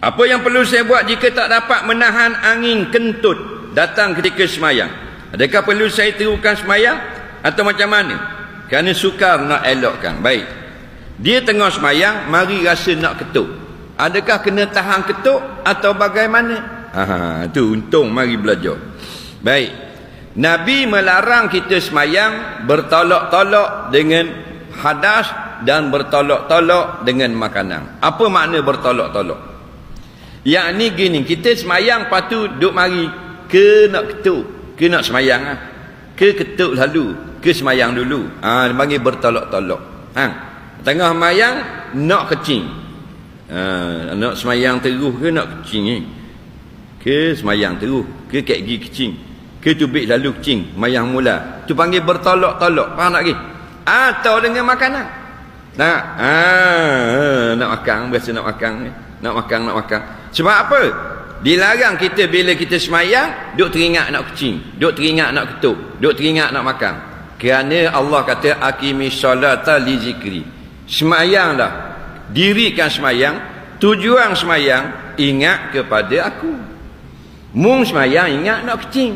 Apa yang perlu saya buat jika tak dapat menahan angin kentut datang ketika semayang? Adakah perlu saya teruskan semayang atau macam mana? Kerana sukar nak elokkan. Baik, dia tengah semayang, mari rasa nak ketuk. Adakah kena tahan ketuk atau bagaimana? Tu untung mari belajar. Baik, Nabi melarang kita semayang bertolak-tolak dengan hadas dan bertolak-tolak dengan makanan. Apa makna bertolak-tolak? Yang ni gini, kita semayang lepas tu duk mari ke nak ketuk, ke nak semayang ke ketuk lalu, ke semayang dulu. Dia panggil bertolak-tolak. Tengah semayang nak kecing. Nak semayang terus ke nak kecing ke semayang terus, ke kat gigi kecing, ke tubik lalu kecing, semayang mula. Tu panggil bertolak-tolak. Faham tak lagi? Atau dengan makanan. Nak makan, biasa nak makan. Nak makan. Sebab apa? Dilarang kita bila kita semayang duk teringat nak kecing, duk teringat nak ketuk, duk teringat nak makan. Kerana Allah kata aqimis solata li zikri. Semayanglah, dirikan semayang, tujuan semayang ingat kepada aku. Mung semayang ingat nak kecing,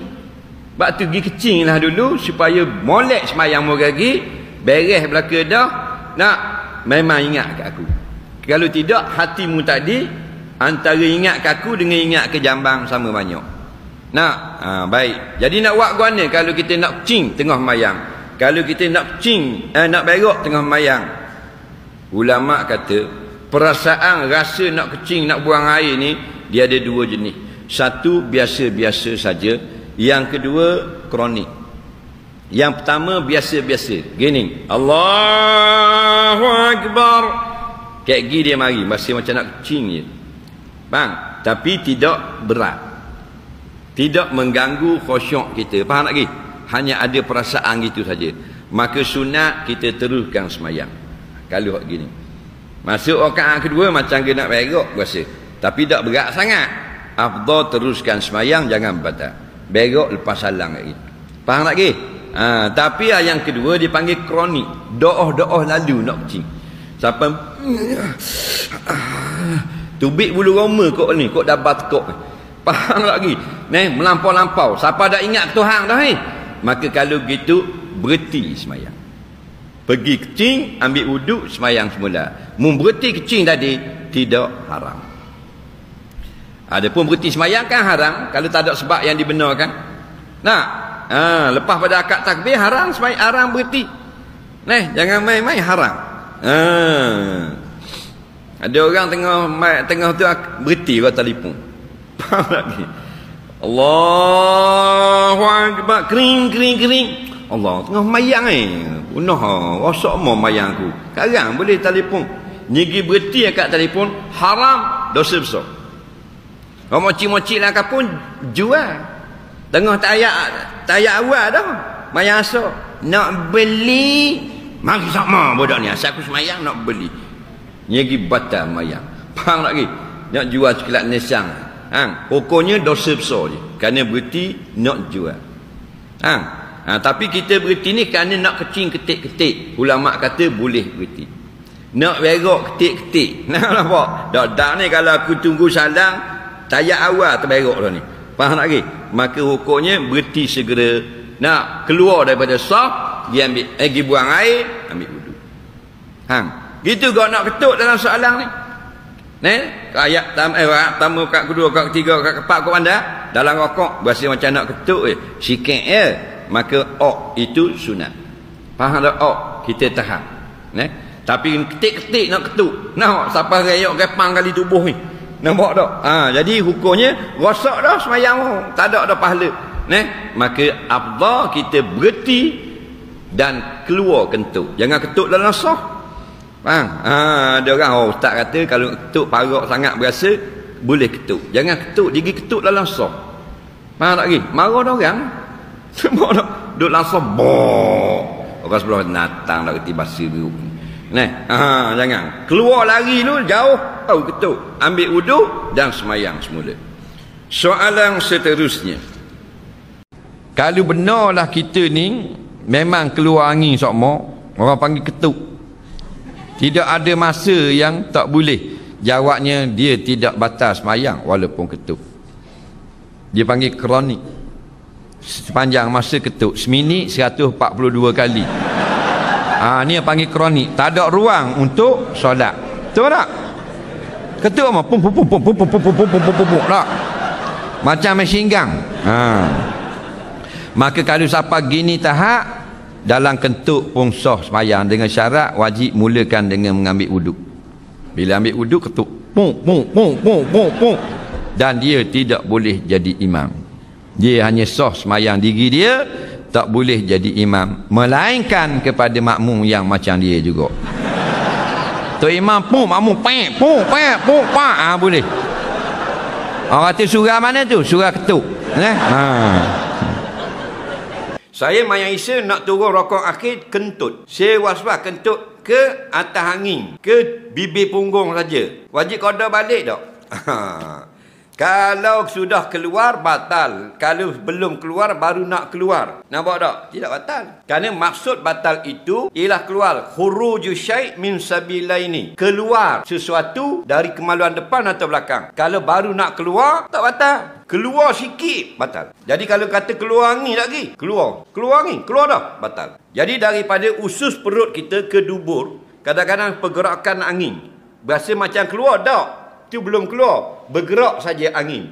sebab tu pergi kecing lah dulu supaya molek semayang mu lagi, beres belaka dah, nak memang ingat ke aku. Kalau tidak, hatimu tadi antara ingat ke aku dengan ingat ke jambang sama banyak. Baik. Jadi nak buat guana kalau kita nak kecing tengah semayang, kalau kita nak kecing, nak berak tengah semayang. Ulama kata perasaan rasa nak kecing, nak buang air ni dia ada dua jenis. Satu biasa-biasa saja, yang kedua kronik. Yang pertama biasa-biasa gini, Allahu Akbar, kayak gini dia mari masih macam nak kecing je, bang, tapi tidak berat, tidak mengganggu khusyuk kita. Faham tak lagi? Hanya ada perasaan gitu saja. Maka sunat kita teruskan semayang. Kalau gini masuk rakaat kedua macam dia nak berak rasa, tapi tak berat sangat, afdal teruskan semayang, jangan batal. Berak lepas salam lagi. Faham tak lagi? Tapi yang kedua dipanggil kronik, doa-doa lalu nak kecing. Sampai tubik bulu roma kok ni, kok dah batkok. Faham tak lagi? Melampau-lampau. Siapa dah ingat Tuhan dah maka kalau gitu berhenti semayang. Pergi kecing, ambil wuduk, semayang semula. Berhenti kecing tadi tidak haram. Adapun berhenti semayang kan haram kalau tak ada sebab yang dibenarkan. Lepas pada akad takbir haram semayang, haram berhenti. Jangan main-main, haram. Ada orang tengah tu berhenti kau telefon. Faham lagi? Allahu Akbar, kering. Allah tengah mayang rosak mau mayang aku. Sekarang boleh telefon. Nyigi berhenti akad telefon, haram, dosa besar. Kau moci-moci lah kapun jual. Tengah tak ayat awal dah. Mayang asal. Nak beli, mari sama bodoh ni. Asal aku semayang nak beli. Nyagi batal mayang. Faham tak lagi? Nak jual sekelat nesang. Pokoknya dosa besar je. Kerana berhenti nak jual. Tapi kita berhenti ni kerana nak kecing ketik-ketik. Ulama kata boleh berhenti. Nak berak ketik-ketik. Nampak? Dak ni kalau aku tunggu salam tayat awal terberak dah ni. Faham tak lagi? Maka hukumnya berhenti segera. Nak keluar daripada saf, dia ambil, pergi buang air, ambil wudu. Gitu kau nak ketuk dalam soalan ni. Ayat pertama, kat kedua, kat ketiga, kat keempat kau pandai. Dalam rokok berasa macam nak ketuk sikit maka itu sunat. Faham tak? Kita tahan. Tapi ketik-ketik nak ketuk. Nampak siapa rayok gepang kali tubuh ni. Nampak tak? Jadi hukumnya rosak dah semayang, tak ada pahala. Maka afdal kita berhenti dan keluar kentut. Jangan ketuk dalam saf. Ada orang ustaz kata kalau ketuk parak sangat berasa boleh ketuk. Jangan ketuk, gigi ketuk dalam saf. Faham tak lagi? Marah dah orang. Nampak tak? Duduk langsung orang sebelah natang dah reti basi biru. Jangan keluar lari dulu jauh, ketuk, ambil wuduk dan semayang semula. Soalan seterusnya, kalau benarlah kita ni memang keluar angin sokmo, orang panggil ketuk, tidak ada masa yang tak boleh. Jawabnya, dia tidak batal semayang walaupun ketuk. Dia panggil kronik. Sepanjang masa ketuk, seminit 142 kali. Ni yang panggil kronik. Tak ada ruang untuk solat. Betul tak? Ketuk mah pum pum pum pum pum pum pum pum pum pum pum tak. Macam mesin gang. Maka kalau siapa gini tahap, dalam kentuk pun sah semayang, dengan syarat wajib mulakan dengan mengambil wuduk. Bila ambil wuduk, ketuk pum pum pum pum pum pum, dan dia tidak boleh jadi imam. Dia hanya sah semayang diri dia, tak boleh jadi imam, melainkan kepada makmum yang macam dia juga. Tu imam pum, makmum pek pum pek pum pa, boleh. Orang kata surah mana tu? Surah ketuk. Saya mayang Isya nak turun rokok akhir, kentut. Saya waswas kentut ke atas angin, ke bibir punggung saja. Wajib qada balik tak? Kalau sudah keluar, batal. Kalau belum keluar, baru nak keluar. Nampak tak? Tidak batal. Kerana maksud batal itu ialah keluar. Khuruju syai' min sabilaini. Keluar sesuatu dari kemaluan depan atau belakang. Kalau baru nak keluar, tak batal. Keluar sikit, batal. Jadi kalau kata keluar angin lagi, keluar angin, keluar dah, batal. Jadi daripada usus perut kita ke dubur, kadang-kadang pergerakan angin berasa macam keluar, tak? Itu belum keluar, bergerak saja angin.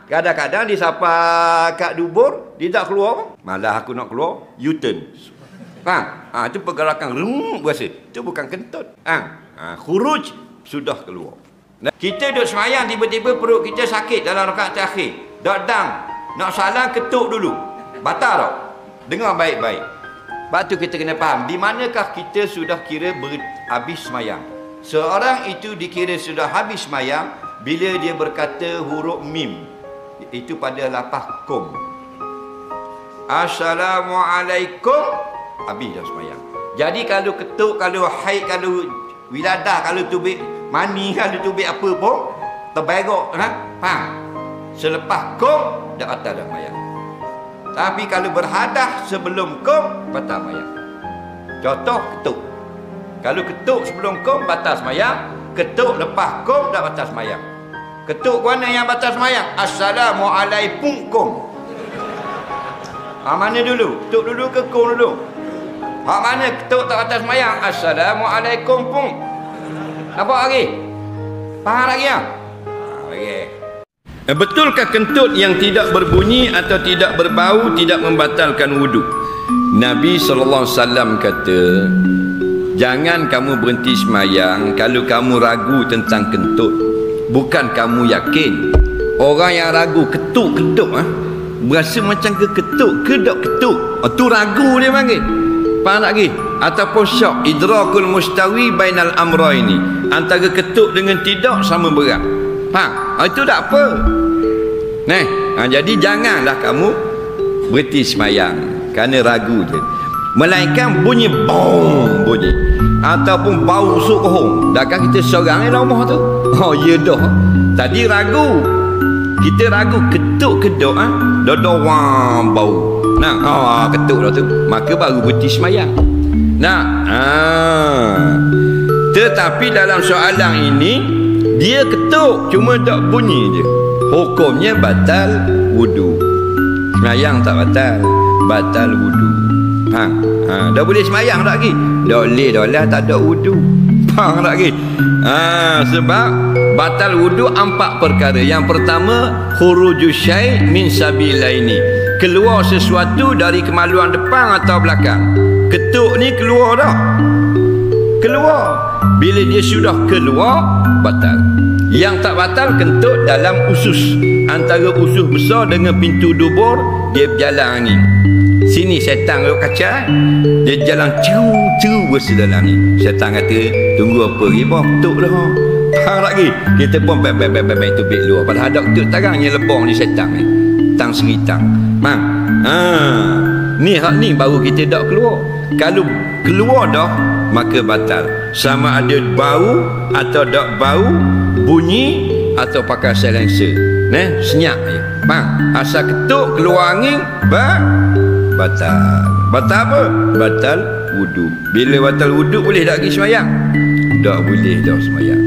Kadang-kadang dia sapa kat dubur, dia tak keluar, malah aku nak keluar, U-turn. Itu pergerakan berasa. Itu bukan kentut. Khuruj sudah keluar. Kita duduk semayang, tiba-tiba perut kita sakit dalam rakaat terakhir. Dang, nak salam ketuk dulu. Batal tak? Dengar baik-baik. Sebab tu kita kena faham, di manakah kita sudah kira habis semayang. Seorang itu dikira sudah habis semayang bila dia berkata huruf mim. Itu pada lapah kum. Assalamualaikum, habis dah semayang. Jadi kalau ketuk, kalau haid, kalau wiladah, kalau tubik mani, kalau tubik apa pun terberok, faham? Selepas kum dah batal dah semayang. Tapi kalau berhadah sebelum kum, batal semayang. Contoh ketuk. Kalau ketuk sebelum kum, batal semayang. Ketuk lepas kum, dah batal semayang. Ketuk mana yang batal semayang? Assalamualaikum. Mana dulu? Ketuk dulu ke kum dulu? Mana ketuk tak batal semayang? Assalamualaikum pun. Nampak lagi? Faham lagi ya? Okey. Betulkah kentut yang tidak berbunyi atau tidak berbau tidak membatalkan wuduk? Nabi SAW kata, jangan kamu berhenti semayang kalau kamu ragu tentang kentut. Bukan kamu yakin. Orang yang ragu ketuk-ketuk, berasa macam ke ketuk ke tak ketuk, tu ragu dia panggil. Faham tak lagi? Ataupun syak, idrakul mustawi bainal amraini, antara ketuk dengan tidak sama berat. Faham? Itu tak apa. Jadi janganlah kamu berhenti semayang kerana ragu je. Melainkan bunyi bong bunyi, ataupun bau usuk kohong. Takkan kita seorang dalam rumah tu? Ya dah. Tadi ragu. Kita ragu ketuk kedok, dodo wang bau. Ketuk dah tu. Maka baru berhenti semayang. Tetapi dalam soalan ini dia ketuk, cuma tak bunyi je. Hukumnya batal wudu. Semayang tak batal, batal wudu. Dah boleh semayang tak lagi? Dah boleh dah lah, tak ada wudu. Faham tak lagi? Sebab batal wudu 4 perkara. Yang pertama, khuruju syai' min sabilaini. Keluar sesuatu dari kemaluan depan atau belakang. Ketuk ni keluar dah. Keluar. Bila dia sudah keluar, batal. Yang tak batal kentut dalam usus. Antara usus besar dengan pintu dubur, dia berjalan angin. Sini syaitan duduk kaca, dia jalan ceru bersedalam ni. Syaitan kata, tunggu apa lagi bang, ketuk dah. Faham lagi? Kita pun baik tubik luar. Padahal ada ketuk tarangnya lebong ni syaitan ni. Tang seritang. Ni hak ni baru kita tak keluar. Kalau keluar dah, maka batal. Sama ada bau atau tak bau, bunyi atau pakai silencer. Senyap je. Asal ketuk keluar angin, batal. Batal apa? Batal wudu. Bila batal wudu boleh tak pergi semayang? Tak boleh dah semayang.